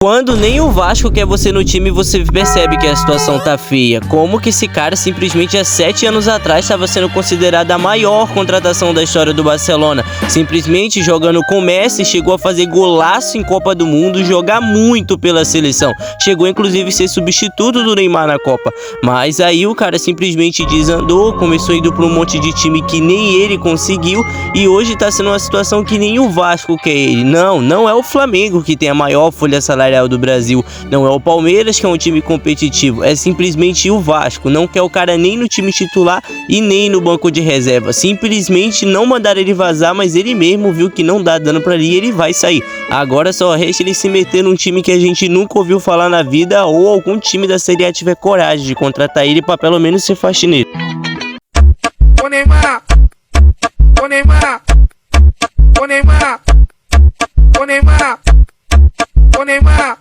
Quando nem o Vasco quer você no time, você percebe que a situação tá feia. Como que esse cara simplesmente há 7 anos atrás estava sendo considerado a maior contratação da história do Barcelona. Simplesmente jogando com Messi, chegou a fazer golaço em Copa do Mundo, jogar muito pela seleção. Chegou inclusive a ser substituto do Neymar na Copa. Mas aí o cara simplesmente desandou, começou indo para um monte de time que nem ele conseguiu. E hoje tá sendo uma situação que nem o Vasco quer ele. Não é o Flamengo que tem a maior folha salarial do Brasil, não é o Palmeiras que é um time competitivo, é simplesmente o Vasco, não quer o cara nem no time titular e nem no banco de reserva, simplesmente não mandaram ele vazar, mas ele mesmo viu que não dá dano pra ele e ele vai sair. Agora só resta ele se meter num time que a gente nunca ouviu falar na vida, ou algum time da Série A tiver coragem de contratar ele pra pelo menos ser faxineiro. Ô Neymar, ô Neymar, ô Neymar, ô Neymar, ô Neymar.